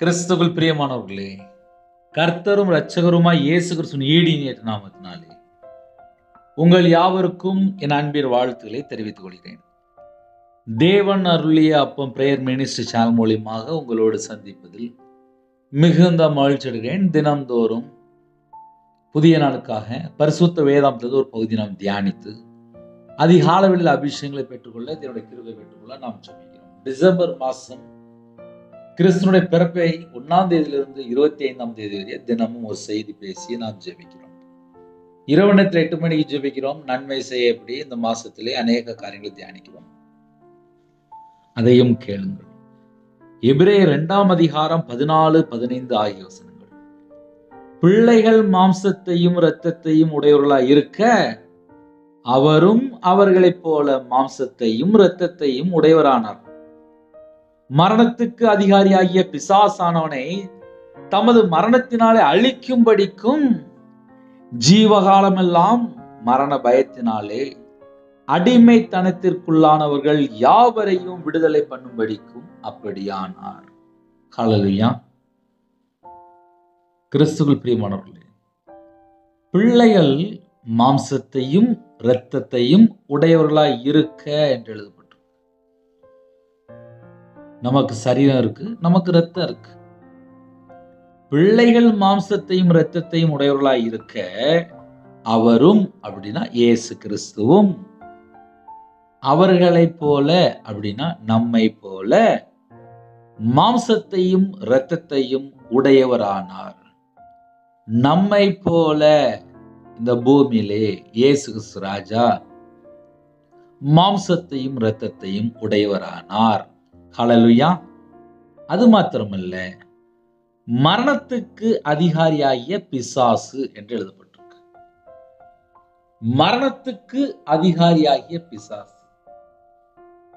கிறிஸ்துவுக்குள் பிரியமானவர்களே, கர்த்தரும் இரட்சகருமாய் இயேசு கிறிஸ்துவின் ஈடியேற்ற நாமத்தினாலே உங்கள் யாவருக்கும் என் அன்பின் வாழ்த்துக்களை தெரிவித்துக் கொள்கிறேன். தேவன் அருளிய அப்பம் பிரேயர் மினிஸ்ட்ரி சேனல் மூலியமாக உங்களோடு சந்திப்பதில் மிகுந்த மகிழ்ச்சி அடைகிறேன். தினம்தோறும் புதிய நாளுக்காக பரிசுத்த வேதாந்தத்தில் ஒரு பகுதி நாம் தியானித்து அதிகாலையில் அபிஷேகங்களை பெற்றுக்கொள்ள, இதனுடைய கிருபை பெற்றுக்கொள்ள நாம் ஜெபிக்கிறோம். டிசம்பர் மாதம் கிறிஸ்துனுடைய பிறப்பை 1ஆம் தேதியிலிருந்து 25ஆம் தேதி வரை தினமும் ஒரு செய்தி பேசி நாம் ஜெபிக்கிறோம். இரவு நேரத்தில் 8 மணிக்கு ஜெபிக்கிறோம். நன்மை செய்ய எப்படி இந்த மாசத்திலே அநேக காரியங்களை தியானிக்கிறோம். அதையும் கேளுங்கள். எபிரேயர் 2ஆம் அதிகாரம் 14, 15 ஆகிய வசனங்கள். பிள்ளைகள் மாம்சத்தையும் இரத்தத்தையும் உடையவர்களாய் இருக்க, அவரும் அவர்களைப் போல மாம்சத்தையும் இரத்தத்தையும் உடையவரானார். மரணத்துக்கு அதிகாரியாகிய பிசாசானவனை தமது மரணத்தினாலே அழிக்கும்படிக்கும், ஜீவகாலமெல்லாம் மரண பயத்தினாலே அடிமைத்தனத்திற்குள்ளானவர்கள் யாவரையும் விடுதலை பண்ணும்படிக்கும் அப்படியானார். ஹல்லேலூயா. கிறிஸ்துவுக்குள் பிரியமானவர்களே, பிள்ளைகள் மாம்சத்தையும் இரத்தத்தையும் உடையவர்களாய் இருக்க என்று எழுதப்பட்டது. நமக்கு சரீரம் இருக்கு, நமக்கு இரத்தம் இருக்கு. பிள்ளைகள் மாம்சத்தையும் இரத்தத்தையும் உடையவர்களாய் இருக்க, அவரும் அப்படின்னா இயேசு கிறிஸ்துவும், அவர்களைப் போல அப்படின்னா நம்மை போல மாம்சத்தையும் இரத்தத்தையும் உடையவரானார். நம்மை போல இந்த பூமியிலே இயேசு கிறிஸ்து ராஜா மாம்சத்தையும் இரத்தத்தையும் உடையவரானார். ஹல்லேலூயா. அது மாத்திரமல்ல, மரணத்துக்கு அதிகாரியாகிய பிசாசு என்று எழுதப்பட்டிருக்கு. மரணத்துக்கு அதிகாரியாகிய பிசாசு.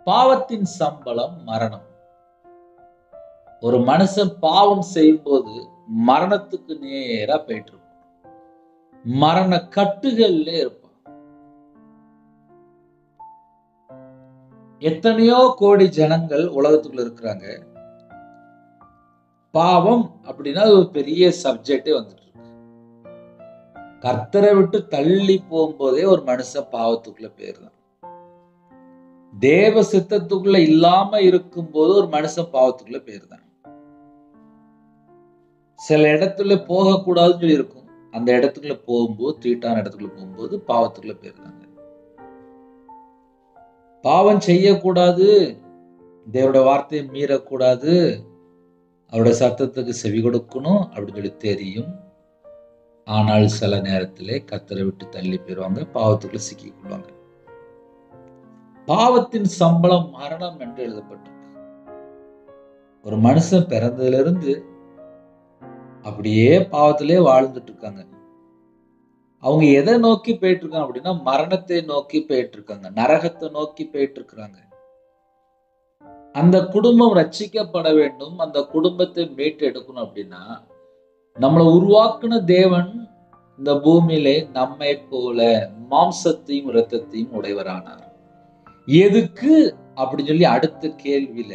பாவத்தின் சம்பளம் மரணம். ஒரு மனுஷன் பாவம் செய்யும் போது மரணத்துக்கு நேரா போயிட்டு இருக்கும். மரண கட்டுகள்ல இருப்பான். எத்தனையோ கோடி ஜனங்கள் உலகத்துக்குள்ள இருக்கிறாங்க. பாவம் அப்படின்னா ஒரு பெரிய சப்ஜெக்டே வந்துட்டு இருக்கு. கர்த்தரை விட்டு தள்ளி போகும்போதே ஒரு மனுஷன் பாவத்துக்குள்ள போயிருந்தான். தேவ சித்தத்துக்குள்ள இல்லாம இருக்கும்போது ஒரு மனுஷன் பாவத்துக்குள்ள போயிருந்தான். சில இடத்துல போகக்கூடாதுன்னு சொல்லி இருக்கும். அந்த இடத்துக்குள்ள போகும்போது, தீட்டான இடத்துக்குள்ள போகும்போது பாவத்துக்குள்ள போயிருந்தாங்க. பாவம் செய்யக்கூடாது, தேவனுடைய வார்த்தையை மீறக்கூடாது, அவருடைய சத்தத்துக்கு செவி கொடுக்கணும் அப்படின்னு சொல்லி தெரியும். ஆனால் சில நேரத்திலே கர்த்தரை விட்டு தள்ளி போயிருவாங்க, பாவத்துக்குள்ள சிக்கிக் கொள்வாங்க. பாவத்தின் சம்பளம் மரணம் என்று எழுதப்பட்டிருக்கு. ஒரு மனுஷன் பிறந்ததிலிருந்து அப்படியே பாவத்திலே வாழ்ந்துட்டு இருக்காங்க. அவங்க எதை நோக்கி போயிட்டு இருக்காங்க அப்படின்னா மரணத்தை நோக்கி போயிட்டு இருக்காங்க, நரகத்தை நோக்கி போயிட்டு இருக்கிறாங்க. அந்த குடும்பம் ரட்சிக்கப்பட வேண்டும், அந்த குடும்பத்தை மீட்டு எடுக்கணும் அப்படின்னா நம்மளை உருவாக்குன தேவன் இந்த பூமியிலே நம்மை போல மாம்சத்தையும் இரத்தத்தையும் உடையவரானார். எதுக்கு அப்படின்னு சொல்லி அடுத்த கேள்வியில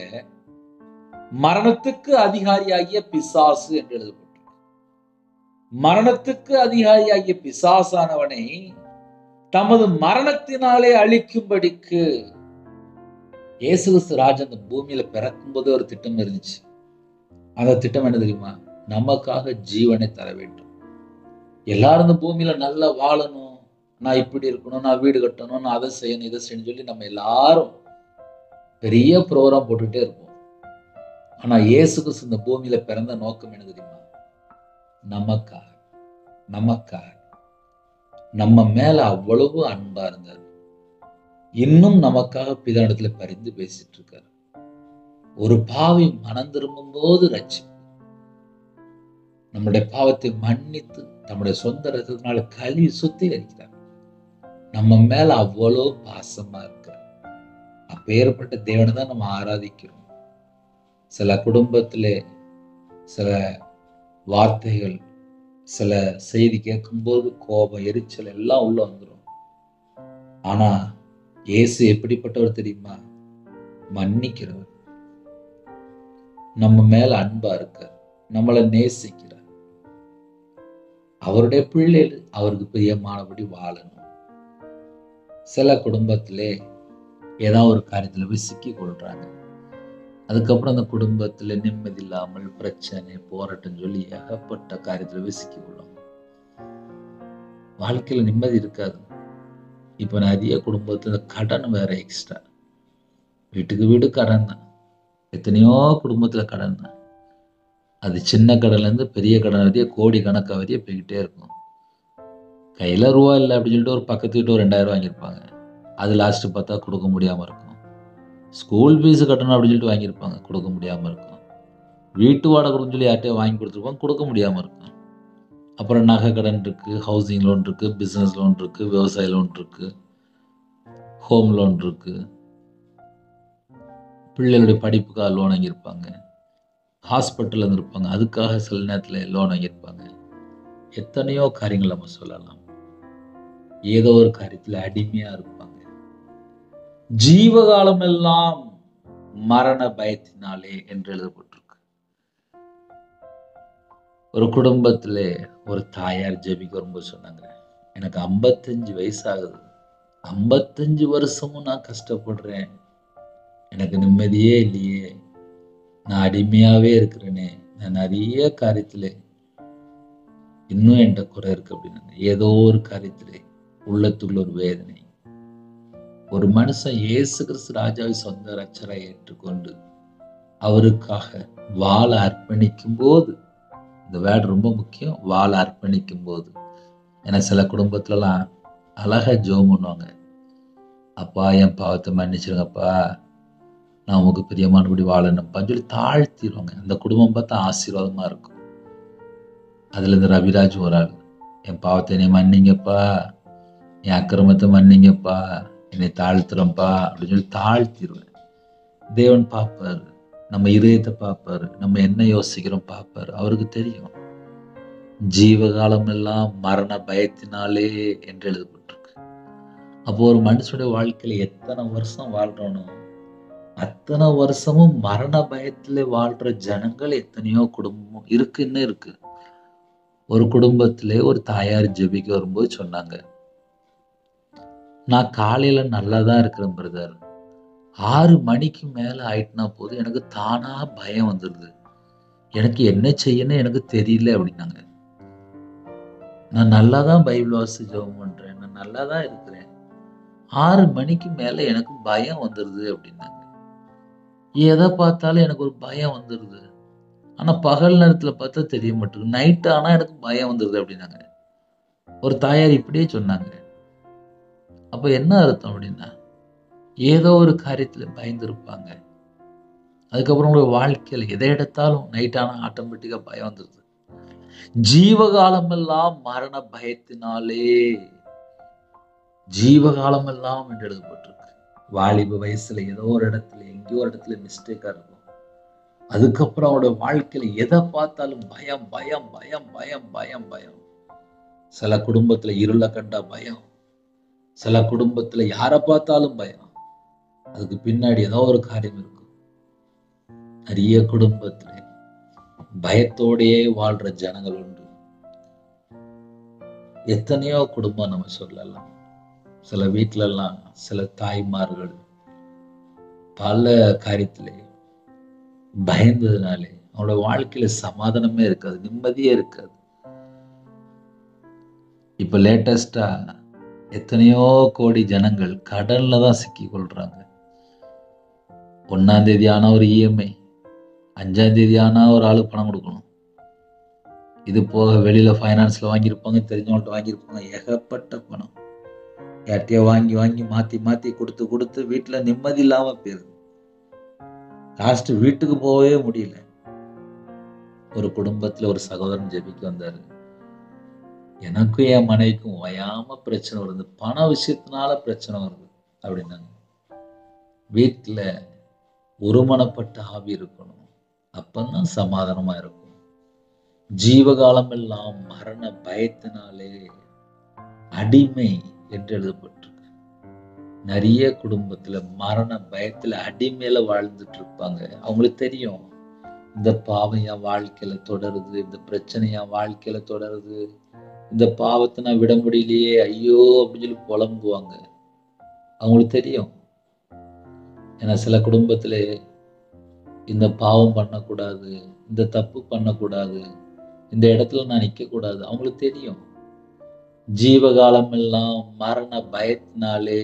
மரணத்துக்கு அதிகாரியாகிய பிசாசு என்று எழுதப்பட்டது. மரணத்துக்கு அதிகாரியாகிய பிசாசானவனை தமது மரணத்தினாலே அழிக்கும்படிக்கு இயேசு கிறிஸ்து ராஜா அந்த பூமியில பிறக்கும் போது ஒரு திட்டம் இருந்துச்சு. அந்த திட்டம் என்ன தெரியுமா? நமக்காக ஜீவனை தர வேண்டும். எல்லாரும் இந்த பூமியில நல்லா வாழணும், நான் இப்படி இருக்கணும், நான் வீடு கட்டணும், நான் அதை செய்யணும், இதை செய்யணும் சொல்லி நம்ம எல்லாரும் பெரிய ப்ரோக்ராம் போட்டுக்கிட்டே இருப்போம். ஆனா இயேசு கிறிஸ்து இந்த பூமியில பிறந்த நோக்கம் என்ன தெரியுமா? நமக்காக நம்ம மேல அவ்வளவு அன்பா இருந்தார். இன்னும் நமக்காக பிதானிடத்துல பரிந்து பேசிட்டு இருக்காரு. ஒரு பாவி மனம் திரும்பும் போது ரட்சிப்பு, நம்முடைய பாவத்தை மன்னித்து நம்முடைய சொந்த ரத்தத்தினால கழுவி சுத்திகரிக்கிறார். நம்ம மேல அவ்வளவு பாசமா இருக்கிறார். அப்பேற்பட்ட தேவனை தான் நம்ம ஆராதிக்கிறோம். சில குடும்பத்திலே சில வார்த்தைகள், சில செய்தி கேட்கும்போது கோபம், எரிச்சல் எல்லாம் உள்ள வந்துடும். ஆனா இயேசு எப்படிப்பட்டவர் தெரியுமா? மன்னிக்கிறவர், நம்ம மேல அன்பா இருக்கார். நம்மளை நேசிக்கிறார். அவருடைய பிள்ளைகள் அவருக்கு பிரியமானபடி வாழணும். சில குடும்பத்திலே ஏதாவது ஒரு காரியத்துல போய் சிக்கி கொள்றாங்க. அதுக்கப்புறம் அந்த குடும்பத்துல நிம்மதி இல்லாமல் பிரச்சனை, போராட்டம் சொல்லி ஏகப்பட்ட காரியத்துல போய் சிக்கி கொள்ளும். வாழ்க்கையில நிம்மதி இருக்காது. இப்ப நிறைய குடும்பத்துல கடன் வேற எக்ஸ்ட்ரா. வீட்டுக்கு வீடு கடன் தான். எத்தனையோ குடும்பத்துல கடன் தான். அது சின்ன கடன்ல இருந்து பெரிய கடன் வரைய கோடி கணக்கா வரைய போய்கிட்டே இருக்கும். கையில ரூபா இல்லை அப்படின்னு சொல்லிட்டு ஒரு பக்கத்து வீட்டு ஒரு 2000 வாங்கியிருப்பாங்க. அது லாஸ்ட் பார்த்தா கொடுக்க முடியாம இருக்கும். ஸ்கூல் ஃபீஸ் கட்டணும் அப்படின்னு சொல்லிட்டு வாங்கியிருப்பாங்க, கொடுக்க முடியாம இருக்கும். வீட்டு வாடகை கொடுன்னு சொல்லி யார்கிட்டயோ வாங்கி கொடுத்துருப்பாங்க, கொடுக்க முடியாம இருக்கும். அப்புறம் நகை கடன் இருக்கு, ஹவுசிங் லோன் இருக்கு, பிசினஸ் லோன் இருக்கு, விவசாய லோன் இருக்கு, ஹோம் லோன் இருக்கு, பிள்ளைகளுடைய படிப்புக்காக லோன் வாங்கியிருப்பாங்க, ஹாஸ்பிட்டல் இருந்திருப்பாங்க, அதுக்காக சில நேரத்தில் லோன் வாங்கியிருப்பாங்க. எத்தனையோ காரியங்கள் நம்ம சொல்லலாம். ஏதோ ஒரு காரியத்தில் அடிமையா இருப்பாங்க. ஜீவகாலம் எல்லாம் மரண பயத்தினாலே என்று எழுதப்பட்டிருக்கு. ஒரு குடும்பத்திலே ஒரு தாயார் ஜெபிக்க வரும்போது சொன்னாங்க, எனக்கு 55 வயசு ஆகுது, 55 வருஷமும் நான் கஷ்டப்படுறேன், எனக்கு நிம்மதியே இல்லையே, நான் அடிமையாவே இருக்கிறேனே, நான் நிறைய காரியத்துல இன்னும் என்கிட்ட குறை இருக்கு அப்படின்னு. ஏதோ ஒரு காரியத்திலே உள்ளத்துக்குள்ள ஒரு வேதனை. ஒரு மனுஷன் இயேசு கிறிஸ்து ராஜாவை சொந்த ரட்சகராய் ஏற்றுக்கொண்டு அவருக்காக வாழ அர்ப்பணிக்கும் போது, இந்த வேர்டு ரொம்ப முக்கியம், வாழ அர்ப்பணிக்கும் போது. ஏன்னா சில குடும்பத்துலலாம் அழகா ஜெபம் பண்ணுவாங்க, அப்பா என் பாவத்தை மன்னிச்சிருங்கப்பா, நான் உமக்கு பிரியமானபடி வாழணும்ப்பான்னு சொல்லி தாழ்த்திடுவாங்க. அந்த குடும்பம் பார்த்தா ஆசீர்வாதமா இருக்கும். அதுல இந்த ரவிராஜ் ஒரு ஆள், என் பாவத்தை என்னை மன்னிங்கப்பா, என் அக்கிரமத்தை மன்னிங்கப்பா, என்னை தாழ்த்துறப்பா அப்படின்னு சொல்லி தாழ்த்திடுவேன். தேவன் பார்ப்பாரு, நம்ம இதயத்தை பார்ப்பாரு, நம்ம என்ன யோசிக்கிறோம் பார்ப்பாரு. அவருக்கு தெரியும். ஜீவகாலம் எல்லாம் மரண பயத்தினாலே என்று எழுதப்பட்டிருக்கு. அப்போ ஒரு மனுஷனுடைய வாழ்க்கையில எத்தனை வருஷம் வாழ்றோனோ அத்தனை வருஷமும் மரண பயத்துல வாழ்ற ஜனங்கள் எத்தனையோ குடும்பம் இருக்குன்னு இருக்கு. ஒரு குடும்பத்திலே ஒரு தாயார் ஜெபிக்க வரும்போது சொன்னாங்க, நான் காலையில நல்லாதான் இருக்கிறேன் பிரதர், 6 மணிக்கு மேல ஆயிட்டுனா போது எனக்கு தானா பயம் வந்துடுது, எனக்கு என்ன செய்யணும் எனக்கு தெரியல அப்படின்னாங்க. நான் நல்லாதான் பைபிள் வாசி ஜெபம் பண்றேன், நான் நல்லாதான் இருக்கிறேன், 6 மணிக்கு மேல எனக்கு பயம் வந்துடுது அப்படின்னாங்க. எதை பார்த்தாலும் எனக்கு ஒரு பயம் வந்துடுது, ஆனா பகல் நேரத்துல பார்த்தா தெரிய மாட்டேங்குது, நைட் ஆனா எனக்கு பயம் வந்துடுது அப்படின்னாங்க. ஒரு தாயார் இப்படியே சொன்னாங்க. அப்ப என்ன அர்த்தம் அப்படின்னா, ஏதோ ஒரு காரியத்துல பயந்துருப்பாங்க. அதுக்கப்புறம் உங்களுடைய வாழ்க்கையில எதை எடுத்தாலும் நைட் ஆனா ஆட்டோமேட்டிக்கா பயம் வந்துருது. ஜீவகாலம் எல்லாம் மரண பயத்தினாலே, ஜீவகாலம் எல்லாம் என்று எழுதப்பட்டிருக்கு. வாலிப வயசுல ஏதோ ஒரு இடத்துல எங்கேயோ ஒரு இடத்துல மிஸ்டேக்கா இருக்கும். அதுக்கப்புறம் அவரோட வாழ்க்கையில எதை பார்த்தாலும் பயம் பயம் பயம் பயம் பயம் பயம். சில குடும்பத்துல இருளை கண்டா பயம், சில குடும்பத்துல யாரை பார்த்தாலும் பயம். அதுக்கு பின்னாடி ஏதோ ஒரு காரியம் இருக்கும். நிறைய குடும்பத்துல பயத்தோடையே வாழ்ற ஜனங்கள் உண்டு. எத்தனையோ குடும்பம் நம்ம சொல்லலாம். சில வீட்டுல எல்லாம் சில தாய்மார்கள் பல காரியத்திலே பயந்ததுனாலே அவங்களோட வாழ்க்கையில சமாதானமே இருக்காது, நிம்மதியே இருக்காது. இப்ப லேட்டஸ்டா எத்தனையோ கோடி ஜனங்கள் கடன்ல தான் சிக்கி கொள்றாங்க. 1ஆம் தேதி ஆனா ஒரு இஎம்ஐ, 5ஆம் தேதி ஆனா ஒரு ஆளுக்கு பணம் கொடுக்கணும். இது போக வெளியில பைனான்ஸ்ல வாங்கியிருப்பாங்க, தெரிஞ்சவங்கள்ட்ட வாங்கியிருப்பாங்க, ஏகப்பட்ட பணம் யார்ட்டையோ வாங்கி வாங்கி மாத்தி மாத்தி கொடுத்து கொடுத்து வீட்டுல நிம்மதி இல்லாம போயிருது. லாஸ்ட் வீட்டுக்கு போகவே முடியல. ஒரு குடும்பத்துல ஒரு சகோதரன் ஜெபிக்க வந்தாரு, எனக்கும் என் மனைவிக்கும் ஓயாம பிரச்சனை வருது, பண விஷயத்தினால பிரச்சனை வருது அப்படின்னாங்க. வீட்டுல ஒருமனப்பட்ட ஆவி இருக்கணும், அப்பதான் சமாதானமா இருக்கும். ஜீவகாலம் எல்லாம் மரண பயத்தினாலே அடிமை என்று எழுதப்பட்டிருக்கு. நிறைய குடும்பத்துல மரண பயத்துல அடிமையில வாழ்ந்துட்டு இருப்பாங்க. அவங்களுக்கு தெரியும் இந்த பாவம் என் வாழ்க்கையில தொடருது, இந்த பிரச்சனை என் வாழ்க்கையில தொடருது, இந்த பாவத்தை நான் விட முடியலையே, ஐயோ அப்படின்னு சொல்லி புலம்புவாங்க. அவங்களுக்கு தெரியும். ஏன்னா சில குடும்பத்திலே இந்த பாவம் பண்ணக்கூடாது, இந்த தப்பு பண்ணக்கூடாது, இந்த இடத்துல நான் நிற்கக்கூடாது, அவங்களுக்கு தெரியும். ஜீவகாலம் எல்லாம் மரண பயத்தினாலே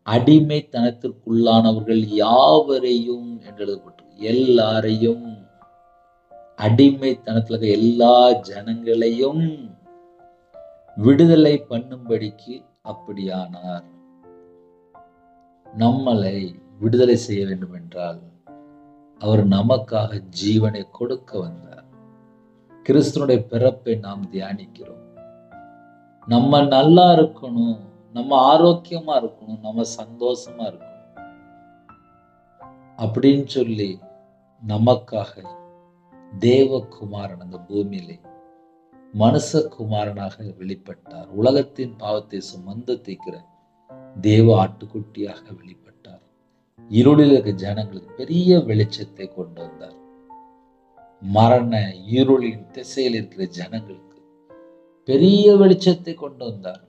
அடிமைத்தனத்திற்குள்ளானவர்கள் யாவரையும் என்று எழுதப்பட்டிருக்கு. எல்லாரையும், அடிமைத்தனத்தில் இருக்க எல்லா ஜனங்களையும் விடுதலை பண்ணும்படிக்கு அப்படியானார். நம்மளை விடுதலை செய்ய வேண்டும் என்றால் அவர் நமக்காக ஜீவனை கொடுக்க வந்தார். கிறிஸ்துனுடைய பிறப்பை நாம் தியானிக்கிறோம். நம்ம நல்லா இருக்கணும், நம்ம ஆரோக்கியமா இருக்கணும், நம்ம சந்தோஷமா இருக்கணும் அப்படின்னு சொல்லி நமக்காக தேவகுமாரன் அந்த பூமியிலே மனுஷகுமாரனாக வெளிப்பட்டார். உலகத்தின் பாவத்தை சுமந்து தீர்க்கிற தேவ ஆட்டுக்குட்டியாக வெளிப்பட்டார். இருளில் இருக்க ஜனங்களுக்கு பெரிய வெளிச்சத்தை கொண்டு வந்தார். மரண இருளின் திசையில் இருக்கிற ஜனங்களுக்கு பெரிய வெளிச்சத்தை கொண்டு வந்தார்.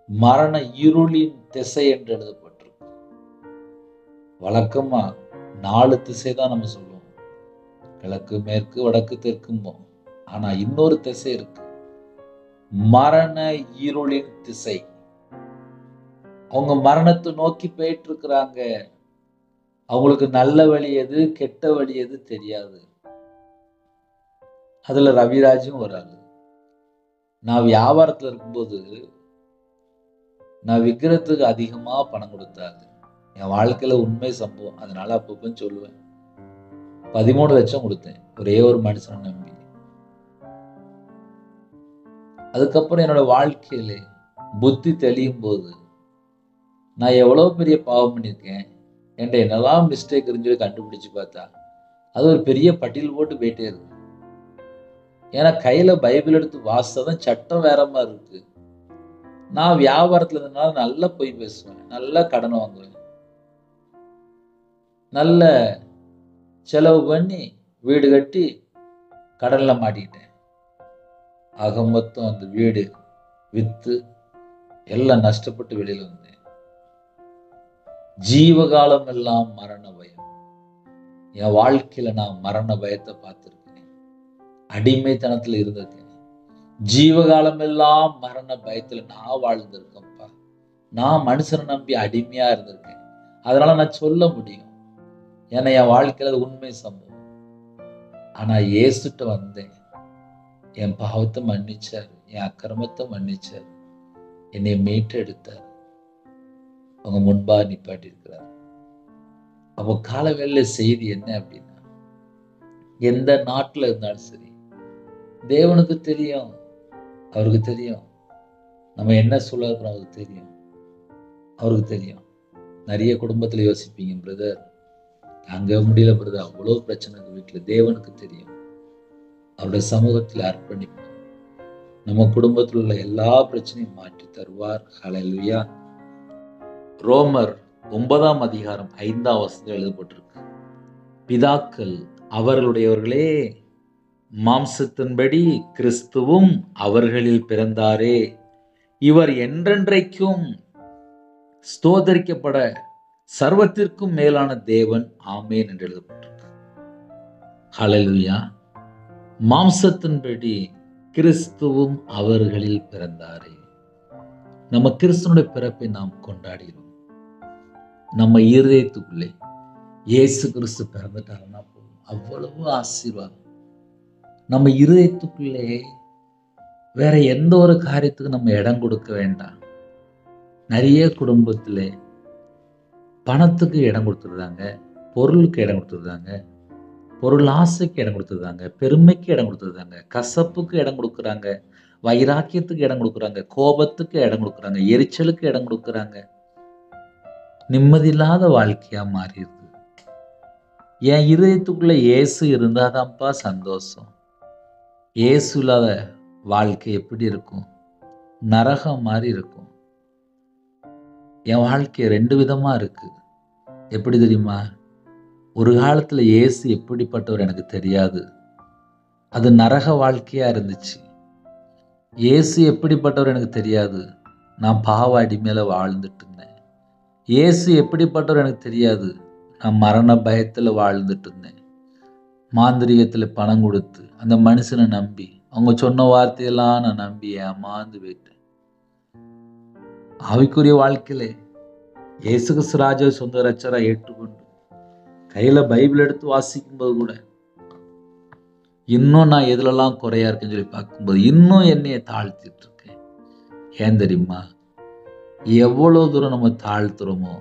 மரண இருளின் திசை என்று எழுதப்பட்டிருக்கு. வழக்கமா 4 திசை தான் நம்ம சொல்லுவோம், கிழக்கு மேற்கு வடக்கு தெற்கும்போம். ஆனா இன்னொரு திசை இருக்கு, மரண இருளின் திசை. அவங்க மரணத்தை நோக்கி போயிட்டு இருக்கிறாங்க. அவங்களுக்கு நல்ல வழி எது கெட்ட வழி எது தெரியாது. அதுல ரவிராஜும் வராது. நான் வியாபாரத்துல இருக்கும்போது நான் விக்கிரத்துக்கு அதிகமா பணம் கொடுத்தாங்க. என் வாழ்க்கையில உண்மை சம்பவம், அதனால அப்பப்போ சொல்லுவேன். 13 லட்சம் கொடுத்தேன் ஒரே ஒரு மனுஷனை நம்பி. அதுக்கப்புறம் என்னோட வாழ்க்கையில புத்தி தெளியும் போது நான் எவ்வளவு பெரிய பாவம் பண்ணியிருக்கேன், என்கிட்ட என்னெல்லாம் மிஸ்டேக் இருந்துச்சு கண்டுபிடிச்சு பார்த்தா அது ஒரு பெரிய பட்டியல் போட்டு போயிட்டே இருக்கு. ஏன்னா கையில பைபிள் எடுத்து வாசித்ததான் சட்டம் வேற மாதிரி இருக்கு. நான் வியாபாரத்துல இருந்தனால நல்லா போய் பேசுவேன், நல்லா கடன் வாங்குவேன், நல்ல செலவு பண்ணி வீடு கட்டி கடன்ல மாட்டிக்கிட்டேன். ஆக மொத்தம் அந்த வீடு வித்து எல்லாம் நஷ்டப்பட்டு வெளியில வந்தேன். ஜீவகாலம் எல்லாம் மரண பயம். என் வாழ்க்கையில நான் மரண பயத்தை பார்த்திருக்கேன். அடிமைத்தனத்துல இருந்திருக்கேன். ஜீவகாலம் எல்லாம் மரண பயத்துல நான் வாழ்ந்திருக்கேன்ப்பா. நான் மனுஷனை நம்பி அடிமையா இருந்திருக்கேன். அதனால நான் சொல்ல முடியும், ஏன்னா என் வாழ்க்கையில அது உண்மை சம்பவம். ஆனா இயேசுட்ட வந்தேன், என் பாவத்தை மன்னிச்சார், என் அக்கிரமத்தை மன்னிச்சார், என்னை மீட்டு எடுத்தார், அவங்க முன்பா நிப்பாட்டி இருக்கிறார். அப்போ காலவேளை செய்தி என்ன அப்படின்னா, எந்த நாட்டுல இருந்தாலும் சரி தேவனுக்கு தெரியும், அவருக்கு தெரியும் நம்ம என்ன சொல்ல இருக்கிறோம், அவருக்கு தெரியும், அவருக்கு தெரியும். நிறைய குடும்பத்துல யோசிப்பீங்க, பிரதர் தாங்க முடியல பிரதர், அவ்வளவு பிரச்சனை இருக்கு வீட்டுல. தேவனுக்கு தெரியும். அவருடைய சமூகத்தில் அர்ப்பணிப்போம், நம்ம குடும்பத்தில் உள்ள எல்லா பிரச்சனையும் மாற்றி தருவார். ஹல்லேலூயா. ரோமர் 9ஆம் அதிகாரம் 5ஆம் வசனத்தில் எழுதப்பட்டிருக்கு, பிதாக்கள் அவர்களுடையவர்களே, மாம்சத்தின்படி கிறிஸ்துவும் அவர்களில் பிறந்தாரே, இவர் என்றென்றைக்கும் ஸ்தோத்தரிக்கப்பட சர்வத்திற்கும் மேலான தேவன், ஆமேன் என்று எழுதப்பட்டிருக்கு. ஹல்லேலூயா. மாம்சத்தின்படி கிறிஸ்துவும் அவர்களில் பிறந்தாரே. நம்ம கிறிஸ்துனுடைய பிறப்பை நாம் கொண்டாடுகிறோம். நம்ம இருதயத்துக்குள்ளே இயேசு கிறிஸ்து பிறந்துட்டாருன்னா போதும், அவ்வளவு ஆசீர்வாதம். நம்ம இருதயத்துக்குள்ளே வேற எந்த ஒரு காரியத்துக்கு நம்ம இடம் கொடுக்க வேண்டாம். நிறைய குடும்பத்திலே பணத்துக்கு இடம் கொடுத்துருந்தாங்க, பொருளுக்கு இடம் கொடுத்துருந்தாங்க, பொருள் ஆசைக்கு இடம் கொடுத்துருந்தாங்க, பெருமைக்கு இடம் கொடுத்துருந்தாங்க, கசப்புக்கு இடம் கொடுக்குறாங்க, வைராக்கியத்துக்கு இடம் கொடுக்குறாங்க, கோபத்துக்கு இடம் கொடுக்குறாங்க, எரிச்சலுக்கு இடம் கொடுக்குறாங்க. நிம்மதியில்லாத வாழ்க்கையா மாறிடுது. என் இருதயத்துக்குள்ள இயேசு இருந்தாதான்ப்பா சந்தோஷம். இயேசு இல்லாத வாழ்க்கை எப்படி இருக்கும்? நரகம் மாதிரி இருக்கும். என் வாழ்க்கை 2 விதமா இருக்கு. எப்படி தெரியுமா? ஒரு காலத்துல இயேசு எப்படிப்பட்டவர் எனக்கு தெரியாது. அது நரக வாழ்க்கையா இருந்துச்சு. இயேசு எப்படிப்பட்டவர் எனக்கு தெரியாது. நான் பாவ அடிமையில வாழ்ந்துட்டு இருந்தேன். இயேசு எப்படிப்பட்டவர் எனக்கு தெரியாது. நான் மரண பயத்துல வாழ்ந்துட்டு இருந்தேன். மாந்திரீகத்துல பணம் கொடுத்து அந்த மனுஷனை நம்பி அவங்க சொன்ன வார்த்தையெல்லாம் நான் நம்பி ஏமாந்து போயிட்டேன். ஆவிக்குரிய வாழ்க்கையில இயேசு கிறிஸ்து ராஜாவை சொந்த ரட்சகரா ஏற்றுக்கொண்டு கையில பைபிள் எடுத்து வாசிக்கும் போது கூட இன்னும் நான் எதுலெல்லாம் குறையா இருக்குன்னு சொல்லி பார்க்கும்போது இன்னும் என்னைய தாழ்த்திட்டு இருக்கேன். ஏன் தெரியுமா? எவ்வளவு தூரம் நம்ம தாழ்த்துறோமோ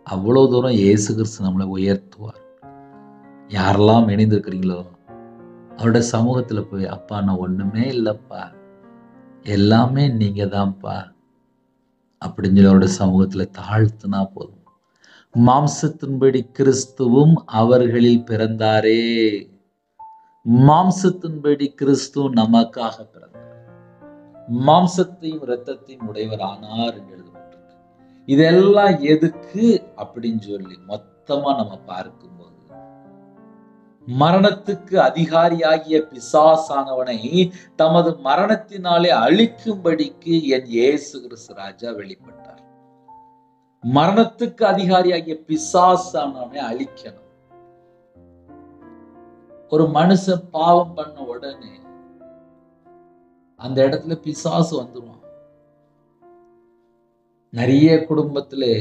அவ்வளவு தூரம் இயேசு கிறிஸ்து நம்மளை உயர்த்துவார். யாரெல்லாம் இணைந்திருக்கிறீங்களோ அவருடைய சமூகத்துல போய், அப்பா நான் ஒண்ணுமே இல்லப்பா, எல்லாமே நீங்க தான்ப்பா அப்படின்னு சொல்லி அவருடைய சமூகத்துல தாழ்த்துனா போதும். மாம்சத்தின்படி கிறிஸ்துவும் அவர்களில் பிறந்தாரே. மாம்சத்தின்படி கிறிஸ்து நமக்காக பிறந்தார். மாம்சத்தையும் இரத்தத்தையும் உடையவர் ஆனார் என்று எழுதப்பட்டிருக்கு. இதெல்லாம் எதுக்கு அப்படின்னு சொல்லி மொத்தமா நம்ம பார்க்கும்போது, மரணத்துக்கு அதிகாரியாகிய பிசாசானவனை தமது மரணத்தினாலே அழிக்கும்படிக்கு என் இயேசு கிறிஸ்து ராஜா வெளிப்பட்டார். மரணத்துக்கு அதிகாரியாகிய பிசாசானவனை அழிக்கணும். ஒரு மனுஷன் பாவம் பண்ண உடனே அந்த இடத்துல பிசாசு வந்துருவான். நிறைய குடும்பத்திலே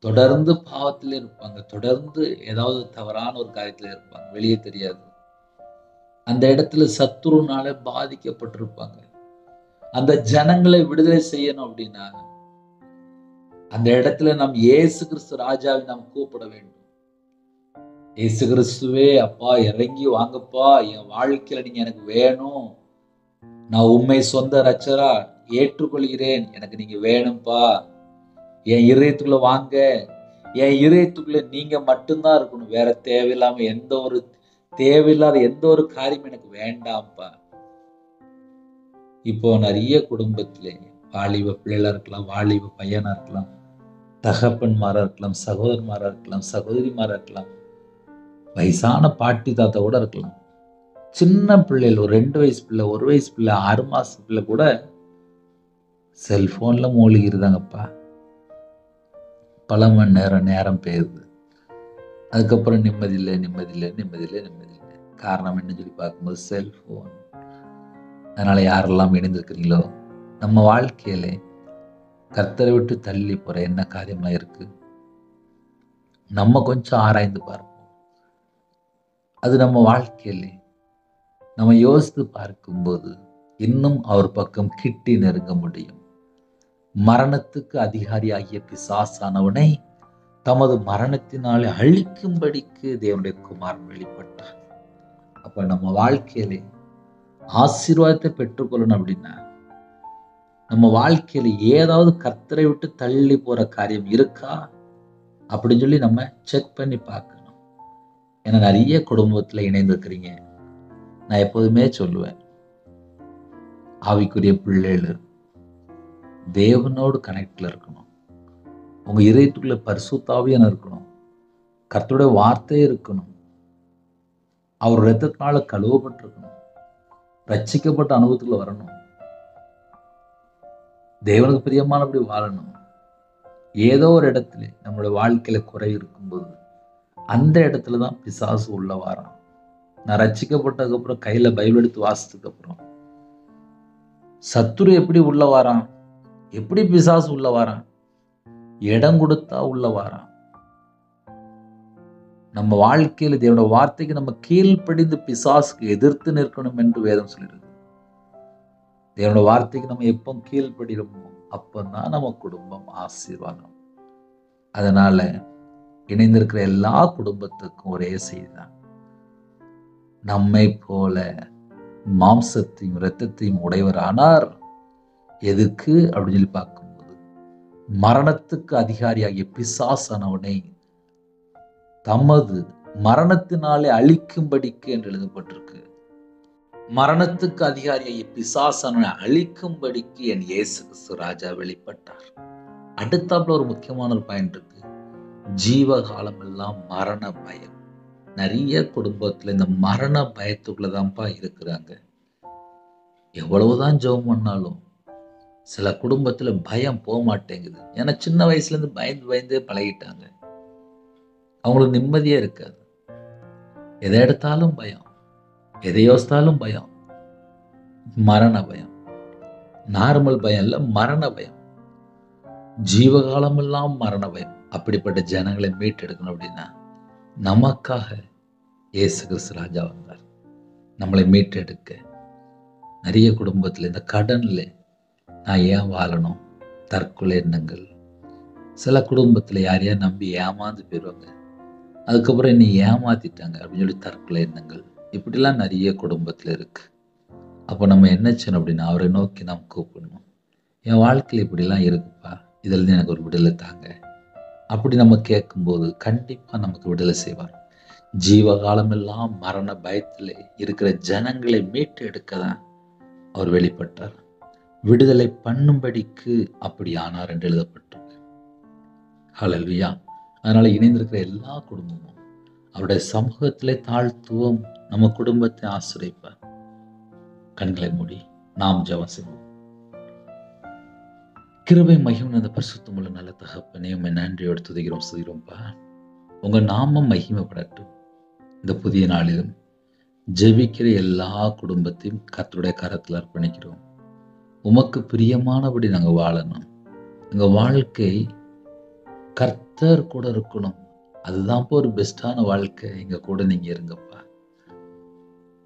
தொடர்ந்து பாவத்திலே இருப்பாங்க, தொடர்ந்து ஏதாவது தவறான ஒரு காரியத்துல இருப்பாங்க, வெளியே தெரியாது. அந்த இடத்துல சத்துருனால பாதிக்கப்பட்டிருப்பாங்க. அந்த ஜனங்களை விடுதலை செய்யணும் அப்படின்னா அந்த இடத்துல நாம் இயேசு கிறிஸ்து ராஜாவை நாம் கூப்பிட வேண்டும். இயேசு கிறிஸ்துவே, அப்பா இறங்கி வாங்கப்பா, என் வாழ்க்கையில நீங்க எனக்கு வேணும், நான் உண்மை சொந்த ரட்சகரா ஏற்றுக்கொள்கிறேன், எனக்கு நீங்க வேணும்பா, என் இதயத்துக்குள்ள வாங்க, என் இதயத்துக்குள்ள நீங்க மட்டும்தான் இருக்கணும், வேற தேவையில்லாம தேவையில்லாத எந்த ஒரு காரியம் எனக்கு வேண்டாம்ப்பா. இப்போ நிறைய குடும்பத்திலே வாலிப பிள்ளைகளா இருக்கலாம், வாலிப பையனா இருக்கலாம், தகப்பன்மாரா இருக்கலாம், சகோதரமாரா இருக்கலாம், சகோதரிமாரா இருக்கலாம், வயசான பாட்டி தாத்தா கூட இருக்கலாம். சின்ன பிள்ளைகள், ஒரு 2 வயசு பிள்ளை, 1 வயசு பிள்ளை, 6 மாச பிள்ளை கூட செல்போன்ல மூழ்கி இருந்தாங்கப்பா. பல மணி நேரம் போயிருது. அதுக்கப்புறம் நிம்மதியில்லை. காரணம் என்ன சொல்லி பார்க்கும்போது செல்போன். அதனால யாரெல்லாம் இணைந்திருக்கிறீங்களோ நம்ம வாழ்க்கையில கர்த்தரை விட்டு தள்ளி போற என்ன காரியமா இருக்கு, நம்ம கொஞ்சம் ஆராய்ந்து பார்ப்போம். அது நம்ம வாழ்க்கையில நம்ம யோசித்து பார்க்கும்போது இன்னும் அவர் பக்கம் கிட்டி நெருங்க முடியும். மரணத்துக்கு அதிகாரியாகிய பிசாசானவனை தமது மரணத்தினாலே அழிக்கும்படிக்கு தேவனுடைய குமாரன் வெளிப்பட்டார். அப்ப நம்ம வாழ்க்கையிலே ஆசீர்வாதத்தை பெற்றுக்கொள்ளணும் அப்படின்னா நம்ம வாழ்க்கையில ஏதாவது கர்த்தரை விட்டு தள்ளி போற காரியம் இருக்கா அப்படின்னு சொல்லி நம்ம செக் பண்ணி பார்க்கணும். ஏன்னா நிறைய குடும்பத்துல இணைந்திருக்கிறீங்க. நான் எப்போதுமே சொல்லுவேன், ஆவிக்குரிய பிள்ளைகள் தேவனோடு கனெக்ட்ல இருக்கணும். உங்க இதயத்துக்குள்ள பரிசுத்த ஆவியானவர் இருக்கணும். கர்த்தருடைய வார்த்தை இருக்கணும். அவர் இரத்தத்தினால கழுவப்பட்டிருக்கணும். ரட்சிக்கப்பட்ட அனுபவத்துக்குள்ள வரணும். தேவனுக்கு பிரியமானபடி வாழணும். ஏதோ ஒரு இடத்துல நம்மளுடைய வாழ்க்கையில குறை இருக்கும்போது அந்த இடத்துலதான் பிசாசு உள்ள வாரான். நான் ரட்சிக்கப்பட்டதுக்கு அப்புறம் கையில பைபிள் எடுத்து வாசித்ததுக்கு அப்புறம் சத்துரு எப்படி உள்ள வாரான், எப்படி பிசாசு உள்ள வாரான், இடம் கொடுத்தா உள்ள வாரான். நம்ம வாழ்க்கையில தேவனுடைய வார்த்தைக்கு நம்ம கீழ்ப்படிந்து பிசாசுக்கு எதிர்த்து நிற்கணும் என்று வேதம் சொல்லிருக்கு. தேவனுடைய வார்த்தைக்கு நம்ம எப்போ கீழ்ப்படிறோமோ அப்பதான் நம்ம குடும்பம் ஆசீர்வாதம். அதனால இணைந்திருக்கிற எல்லா குடும்பத்துக்கும் ஒரே செய்திதான், நம்மை போல மாம்சத்தையும் இரத்தத்தையும் உடையவர் ஆனார். எதுக்கு அப்படின்னு சொல்லி பார்க்கும்போது மரணத்துக்கு அதிகாரியாகிய பிசாசானவனை தமது மரணத்தினாலே அழிக்கும்படிக்கு என்று எழுதப்பட்டிருக்கு. மரணத்துக்கு அதிகாரியாகிய பிசாசானவனை அழிக்கும்படிக்கு என் இயேசு கிறிஸ்து ராஜா வெளிப்பட்டார். அடுத்தாப்புல ஒரு முக்கியமான ஒரு பாயிண்ட் இருக்கு. ஜீவகாலம் எல்லாம் மரண பயம். நிறைய குடும்பத்துல இந்த மரண பயத்துக்குள்ளதான்ப்பா இருக்கிறாங்க. எவ்வளவுதான் ஜெபம் பண்ணாலும் சில குடும்பத்துல பயம் போக மாட்டேங்குது. ஏன்னா சின்ன வயசுல இருந்து பயந்து பயந்தே பழகிட்டாங்க. அவங்களுக்கு நிம்மதியே இருக்காது. எதை எடுத்தாலும் பயம், எதை யோசித்தாலும் பயம். மரண பயம், நார்மல் பயம் இல்ல, மரண பயம். ஜீவகாலம் எல்லாம் மரண பயம். அப்படிப்பட்ட ஜனங்களை மீட்டெடுக்கணும் அப்படின்னா நமக்காக இயேசு கிறிஸ்து ராஜா வந்தார். நம்மளை மீட்டெடுக்க. நிறைய குடும்பத்தில் இந்த கடன்ல நான் ஏன் வாழணும், தற்கொலை எண்ணங்கள். சில குடும்பத்தில் யாரையா நம்பி ஏமாந்து போயிடுவாங்க. அதுக்கப்புறம் என்னை ஏமாத்திட்டாங்க அப்படின்னு சொல்லி தற்கொலை எண்ணங்கள். இப்படிலாம் நிறைய குடும்பத்தில் இருக்கு. அப்போ நம்ம என்ன செய்யணும் அப்படின்னா அவரை நோக்கி நாம் கூப்பிடணும். என் வாழ்க்கையில் இப்படிலாம் இருக்குப்பா, இதில் எனக்கு ஒரு விடுதலை தாங்க. அப்படி நம்ம கேட்கும்போது கண்டிப்பாக நமக்கு விடுதலை செய்வார். ஜீவகாலம் எல்லாம் மரண பயத்தில் இருக்கிற ஜனங்களை மீட்டு எடுக்க தான் அவர் வெளிப்பட்டார். விடுதலை பண்ணும்படிக்கு அப்படி ஆனார் என்று எழுதப்பட்டிருக்கு. ஹல்லேலூயா. அதனால இணைந்திருக்கிற எல்லா குடும்பமும் அவருடைய சமூகத்திலே தாழ்த்துவோம். நம்ம குடும்பத்தை ஆசிரியப்பார். கண்களை மூடி நாம் ஜெபம் செய்வோம். கிருபை மகிமை அந்த பரிசுத்தமுள்ள நல்ல தகப்பனே, உம்மை நன்றியோடு துதிக்கிறோம், சுதிக்கிறோம்ப்பா. உங்க நாமம் மகிமைப்படட்டும். இந்த புதிய நாளிலும் ஜெபிக்கிற எல்லா குடும்பத்தையும் கர்த்தருடைய கரத்தில் அர்ப்பணிக்கிறோம். உமக்கு பிரியமானபடி நாங்கள் வாழணும். எங்க வாழ்க்கை கர்த்தர் கூட இருக்கணும். அதுதான் ஒரு பெஸ்டான வாழ்க்கை. எங்க கூட நீங்க இருங்கப்பா.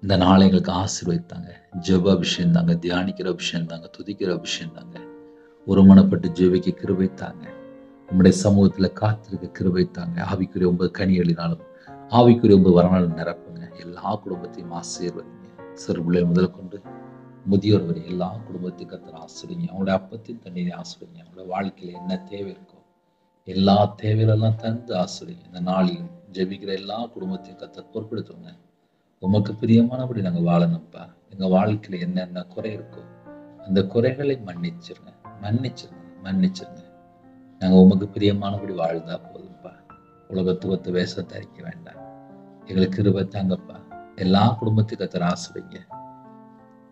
இந்த நாளை எங்களுக்கு ஆசீர்வதித்தாங்க. ஜெப அபிஷேகம் தாங்க, தியானிக்கிற அபிஷேகம் தாங்க, துதிக்கிற அபிஷேகம் தாங்க. ஒருமனப்பட்டு ஜெபிக்க கிருபை தாங்க. உம்முடைய சமூகத்துல காத்திருக்க கிருபை தாங்க. ஆவிக்குரிய 9 கனிகளினாலும் ஆவிக்குரிய 9 வரனாலும் நிரப்புங்க. எல்லா குடும்பத்தையும் ஆசீர்வதிங்க. சிறு பிள்ளைகள் முதல் கொண்டு முதியோர் வரை எல்லா குடும்பத்தையும் கர்த்தர் ஆசீர்வதிங்க. அவங்களுடைய அப்பத்தையும் தண்ணீரை ஆசீர்வதிங்க. அவங்களுடைய வாழ்க்கையில என்ன தேவை இருக்கோ எல்லா தேவைகளெல்லாம் தந்து ஆசீர்வதிங்க. இந்த நாளிலும் ஜெபிக்கிற எல்லா குடும்பத்தையும் கர்த்தர் பொறுப்படுத்துங்க. உமக்கு பிரியமானபடி நாங்கள் வாழணும்ப்பா. எங்க வாழ்க்கையில என்னென்ன குறை இருக்கோ அந்த குறைகளை மன்னிச்சிருங்க. நாங்க உமக்கு பிரியமானபடி வாழ்ந்தா போதும்ப்பா. உலகத்துவத்து வேஷத்தை அறிக்க வேண்டாம். எங்களுக்கு கிருபை தாங்கப்பா. எல்லா குடும்பத்தையும் கர்த்தர் ஆசீர்வதிங்க.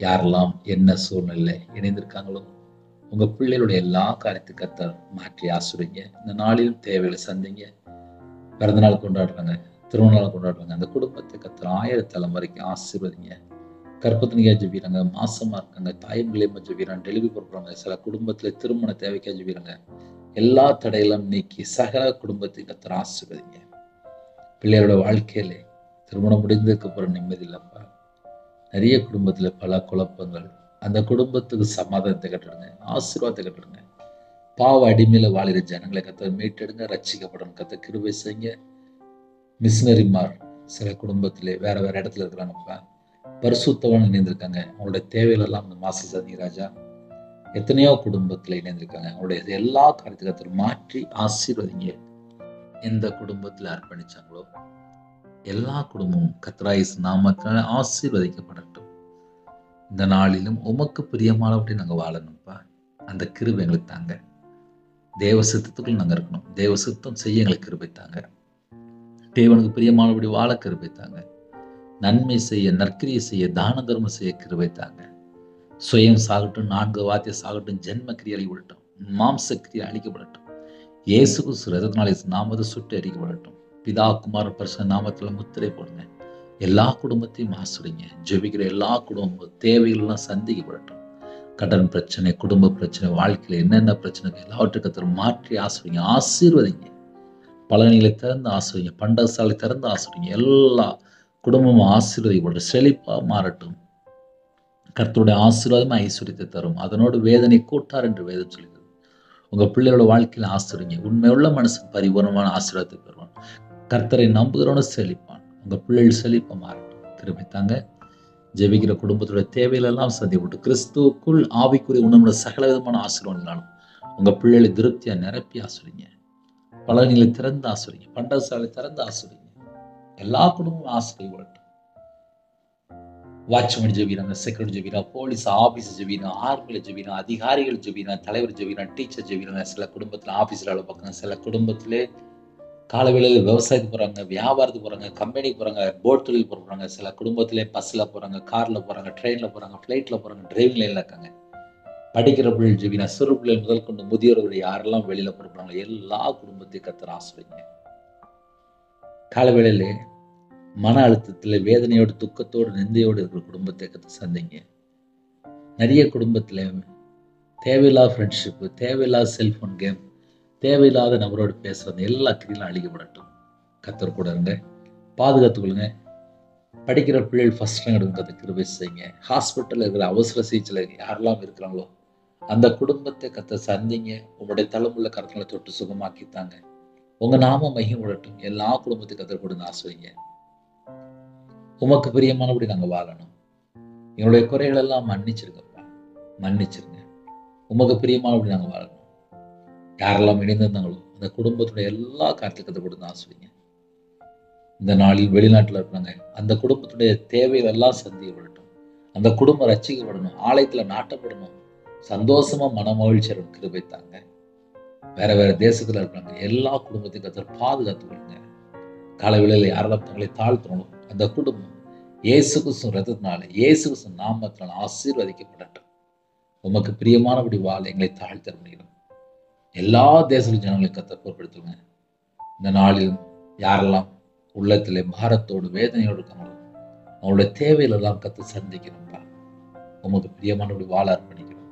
யாரெல்லாம் என்ன சூழ்நிலை இணைந்திருக்காங்களோ உங்க பிள்ளைகளுடைய எல்லா காரியத்தையும் கர்த்தர் மாற்றி ஆசீர்வதிங்க. இந்த நாளிலும் தேவைகளை சந்திங்க. பிறந்த நாள் கொண்டாடுறாங்க, திருமண நாள் கொண்டாடுறாங்க, அந்த குடும்பத்தை கர்த்தர் 1000 தலைமுறைக்கு ஆசீர்வதிங்க. கற்பத்தினிக்கா ஜெபிக்கிறாங்க, மாசமா இருக்காங்க, தாய்மொழியமா ஜெபிக்கிறாங்க, டெலிவரி போடுறாங்க, சில குடும்பத்துல திருமண தேவைக்கா ஜெபிக்கிறாங்க. எல்லா தடையெல்லாம் நீக்கி சகல குடும்பத்தை கர்த்தர் ஆசீர்வதிங்க. பிள்ளையோட வாழ்க்கையில திருமணம் முடிந்ததுக்கு அப்புறம் நிம்மதி இல்லப்பா. நிறைய குடும்பத்துல பல குழப்பங்கள். அந்த குடும்பத்துக்கு சமாதானத்தை கட்டுடுங்க, ஆசீர்வாதத்தை கட்டுடுங்க. பாவ அடிமையில வாழிற ஜனங்களை கர்த்தர் மீட்டெடுங்க, ரட்சிக்கப்படணும் கர்த்தர் கிருபை செய்யுங்க. மிஷினரிமார் சில குடும்பத்திலே வேற வேற இடத்துல இருக்கிறாங்கப்பா. பரிசுத்தவான் இணைந்திருக்காங்க. அவங்களுடைய தேவைகள் எல்லாம் இந்த மாசி சதி ராஜா எத்தனையோ குடும்பத்துல இணைந்திருக்காங்க. அவங்களுடைய எல்லா காரியத்தையும் கர்த்தர் மாற்றி ஆசீர்வதிங்க. எந்த குடும்பத்துல அர்ப்பணிச்சாங்களோ எல்லா குடும்பமும் கர்த்தராகிய நாமத்தினால ஆசீர்வதிக்கப்படட்டும். இந்த நாளிலும் உமக்கு பிரியமானபடி நாங்க வாழணும்ப்பா. அந்த கிருபை எங்களுக்கு தாங்க. தேவ சித்தத்துக்குள்ள நாங்க இருக்கணும். தேவ சித்தம் செய்ய எங்களுக்கு கிருபை தாங்க. தேவனுக்கு பிரியமானபடி வாழ கிருபை தாங்க. நன்மை செய்ய, நற்கிரியை செய்ய, தான தர்மம் செய்ய கிருபை தாங்க. சுயம் சாகட்டும், 4 வார்த்தை சாகட்டும், ஜென்ம கிரியை அழிக்கப்படட்டும், மாம்ச கிரியை அழிக்கப்படட்டும். இயேசு கிறிஸ்து ரத்தத்தினாலே நாமத்தை சுட்டு எரிக்கப்படட்டும். பிதா குமாரன் பரிசுத்த நாமத்துல முத்திரை போடுங்க. எல்லா குடும்பத்தையும் ஆசீர்வதிங்க. ஜெபிக்கிற எல்லா குடும்ப தேவைகள் எல்லாம் சந்திக்கப்படட்டும். கடன் பிரச்சனை, குடும்ப பிரச்சனை, வாழ்க்கையில என்னென்ன பிரச்சனை எல்லாவற்றையும் கர்த்தர் மாற்றி ஆசீர்வதிங்க. பலனிகளை திறந்து ஆசீர்வதிங்க. பண்டகசாலை திறந்து ஆசீர்வதிங்க. எல்லா குடும்பமும் ஆசீர்வதிக்கப்படும், செழிப்பா மாறட்டும். கர்த்தருடைய ஆசீர்வாதம் ஐஸ்வர்யத்தை தரும், அதனோடு வேதனை கூட்டார் என்று வேதம் சொல்கிறது. உங்க பிள்ளையோட வாழ்க்கையில ஆசீர்வதிங்க. உண்மையுள்ள மனுஷன் பரிபூர்ணமான ஆசீர்வாதத்தை பெறுவான். கர்த்தரை நம்புகிறவன செழிப்பான். உங்க பிள்ளைகள் செழிப்பா மாறட்டும். கிருபை தாங்க. ஜெபிக்கிற குடும்பத்தோட தேவைகள் எல்லாம் சந்திப்பட்டு கிறிஸ்துவுக்குள் ஆவிக்குரிய உணவுல சகல விதமான ஆசீர்வாதம் உங்க பிள்ளைகளை திருப்தியா நிரப்பி ஆசீர்வதிங்க. பலனிகளை திறந்து ஆசீர்வதிங்க. பண்டகசாலை திறந்து ஆசீர்வதிங்க. எல்லா குடும்பமும் ஆசீர்வதிக்கப்படட்டும். வாட்ச்மேன் ஜெபிக்கிறாங்க, செக்யூரிட்டி ஜெபிக்கிறாங்க, போலீஸ் ஆபீஸ் ஜெபிக்கிறாங்க, ஆர்மியில ஜெபிக்கிறாங்க, அதிகாரிகள் ஜெபிக்கிறாங்க, தலைவர் ஜெபிக்கிறாங்க, டீச்சர் ஜெபிக்கிறாங்க. சில குடும்பத்துல ஆபீஸ்ல வேலை பார்க்கறாங்க. சில குடும்பத்திலே காலவேளையில் விவசாயத்துக்கு போகிறாங்க, வியாபாரத்துக்கு போகிறாங்க, கம்பெனிக்கு போகிறாங்க, போட் தொழில் போகிறாங்க. சில குடும்பத்திலே பஸ்ஸில் போகிறாங்க, காரில் போகிறாங்க, ட்ரெயினில் போகிறாங்க, ஃப்ளைட்டில் போகிறாங்க, டிரைவிங் லைனில் இருக்காங்க. படிக்கிற பிள்ளைகள் ஜெபினா, சிறு பிள்ளைகள் முதல் கொண்டு முதியோர்கள் யாரெல்லாம் வெளியில் போகிறாங்களோ எல்லா குடும்பத்தையும் கர்த்தர் ஆசீர்வதிங்க. காலவேளையிலே மன அழுத்தத்தில் வேதனையோடு துக்கத்தோடு நிந்தையோடு இருக்கிற குடும்பத்தை கர்த்தர் சந்திங்க. நிறைய குடும்பத்தில் தேவையில்லாத ஃப்ரெண்ட்ஷிப்பு, தேவையில்லாத செல்ஃபோன் கேம், தேவையில்லாத நபரோடு பேசுறது எல்லா கிரியிலும் அழிக்கப்படட்டும். கர்த்தர் கூட இருங்க, பாதுகாத்துக்கொள்ளுங்க. படிக்கிற பிள்ளைகள் ஃபர்ஸ்ட் ரேங்க் எடுக்கிறது கிருபை செய்யுங்க. ஹாஸ்பிட்டலில் இருக்கிற அவசர சிகிச்சையில் யாரெல்லாம் இருக்கிறாங்களோ அந்த குடும்பத்தை கர்த்தர் சந்திங்க. உங்களுடைய தலைமுள்ள கருத்துக்களை தொட்டு சுகமாக்கித்தாங்க. உங்கள் நாம மகிமைப்படட்டும். எல்லா குடும்பத்தையும் கர்த்தர் கொடுங்க ஆசைங்க. உமக்கு பிரியமானபடி நாங்கள் வாழணும். எங்களுடைய குறைகள் எல்லாம் மன்னிச்சிருங்கப்பா, மன்னிச்சிருங்க. உமக்கு பிரியமானபடி நாங்கள் வாழணும். யாரெல்லாம் இணைந்திருந்தாங்களோ அந்த குடும்பத்துடைய எல்லா காரியத்துக்கு கொடுத்து ஆசைங்க. இந்த நாளில் வெளிநாட்டில் இருக்கிறாங்க, அந்த குடும்பத்துடைய தேவைகள் எல்லாம் சந்திக்கப்படட்டும். அந்த குடும்பம் ரட்சிக்கப்படணும், ஆலயத்தில் நாட்டப்படணும், சந்தோஷமா மன மகிழ்ச்சியாக கிருபை தாங்க. வேற வேற தேசத்தில் இருக்கிறாங்க, எல்லா குடும்பத்தையும் கர்த்தர் பாதுகாத்துக்கொள்ளுங்க. காலவேளையில் யாரெல்லாம் தங்களை தாழ்த்தணும் அந்த குடும்பம் இயேசு கிறிஸ்து ரத்தத்தினால, இயேசு கிறிஸ்து நாமத்தினால் ஆசீர்வதிக்கப்படட்டும். உமக்கு பிரியமானபடி வாழ எங்களை தாழ்த்த முடியும். எல்லா தேச ஜனங்களையும் கர்த்தர் பொறுப்படுத்துங்க. இந்த நாளில் யாரெல்லாம் உள்ளத்திலே பாரத்தோடு வேதனையோடு இருக்காங்களோ அவங்களுடைய தேவையில எல்லாம் கர்த்தர் சந்திக்கணும்ப்பா. உமக்கு பிரியமானபடி வாழ அர்ப்பணிக்கணும்.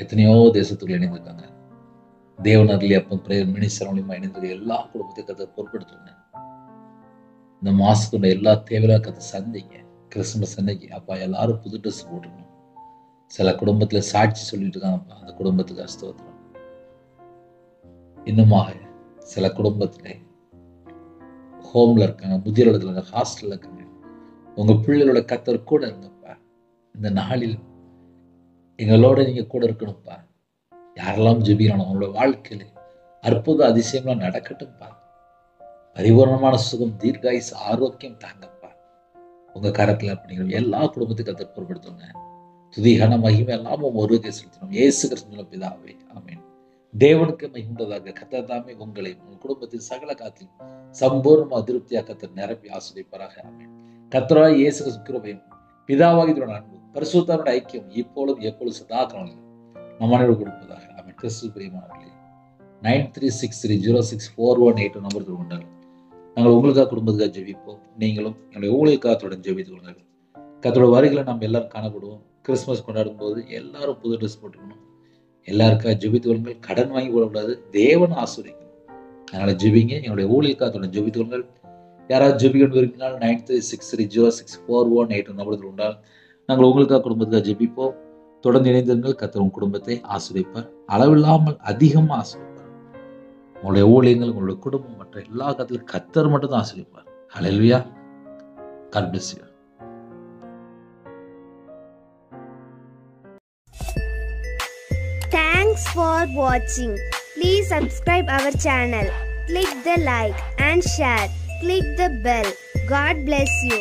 எத்தனையோ தேசத்துக்குள்ள இணைந்திருக்காங்க. தேவனர்லி அப்போ பிரேயர் மினிஸ்டர் மூலியமா இணைந்திருக்க எல்லா குடும்பத்தையும் கர்த்தர் பொறுப்படுத்துங்க. இந்த மாசத்துடைய எல்லா தேவையிலும் கர்த்தர் சந்திங்க. கிறிஸ்துமஸ் அன்னைக்கு அப்பா எல்லாரும் புது ட்ரெஸ் போட்டுக்கணும். சில குடும்பத்துல சாட்சி சொல்லிட்டு இருக்காங்கப்பா, அந்த குடும்பத்துக்கு அஸ்தோத்திரம். இன்னுமாக சில குடும்பத்திலே ஹோம்ல இருக்காங்க, முதியோர்கள் இருக்காங்க, ஹாஸ்டல்ல இருக்காங்க. உங்க பிள்ளைகளோட கர்த்தர் கூட இருங்கப்பா. இந்த நாளில் எங்களோட நீங்க கூட இருக்கணும்ப்பா. யாரெல்லாம் ஜெபிக்கணும் அவங்களோட வாழ்க்கையில அற்புத அதிசயம்லாம் நடக்கட்டும்ப்பா. பரிபூர்ணமான சுகம், தீர்காயுசு, ஆரோக்கியம் தாங்கப்பா. உங்க கரத்துல அப்படிங்கிற எல்லா குடும்பத்துக்கும் கர்த்தர் பொறுப்படுத்துங்க. துதிகான மகிமை எல்லாமும் ஒருவருக்கே செலுத்தணும். இயேசு கிறிஸ்து பிதாவே, ஆமென். தேவனுக்கு மகிழ்ந்ததாக கர்த்தர் தாமே உங்களை உங்கள் குடும்பத்தின் சகல காத்தில் சம்பூர்ணமாக திருப்தியாக கர்த்தர் நிரப்பி ஆசீர்வதிப்பாராக, ஆமென். கர்த்தராகிய இயேசு கிறிஸ்து கிருபையும் பிதாவாகிய அன்பும் பரிசுத்தரோட ஐக்கியம் இப்பொழுதும் எப்பொழுதும் சதா காலங்களிலும் நம் அனைவரும் கொடுப்பதாக, ஆமென். கிறிஸ்து பிரியமானவர்களே, 9363064182 நம்பர் கொண்டால் நாங்கள் உங்களுக்காக குடும்பத்துக்காக ஜெபிப்போம். நீங்களும் எங்களுடைய ஊழியக்காரத்துடன் ஜெபித்துக் கொள்ளுங்கள். கர்த்தரோட வருகையில நம்ம எல்லாரும் காணப்படுவோம். கிறிஸ்துமஸ் கொண்டாடும் போது எல்லாரும் புது ட்ரெஸ் போட்டுக்கணும். எல்லாருக்காக ஜெபித்துக் கொள்ளுங்கள். கடன் வாங்கி கொள்ளக்கூடாது. தேவன் ஆசீர்வதிக்கணும். அதனால ஜெபிங்க. எங்களுடைய ஊழியக்காரத்துடன் ஜெபித்துக் கொள்ளுங்கள். யாராவது ஜெபிக்கணும் விரும்பினால் 9363064182 நம்பர் உண்டால் நாங்கள் உங்களுக்காக குடும்பத்துக்காக ஜெபிப்போம். தொடர்ந்து இணைந்திருங்கள். கர்த்தர் உங்கள் குடும்பத்தை ஆசீர்வதிப்பார். அளவில்லாமல் அதிகமாக ஆசீர்வதிப்பார். உங்களுடைய ஊழியங்கள், உங்களுடைய குடும்பம் மற்ற எல்லா காலத்திலும் கர்த்தர் மட்டும் தான் ஆசீர்வதிப்பார். ஹல்லேலூயா. God bless you. Thanks for watching. Please subscribe our channel. Click the like and share. Click the bell. God bless you.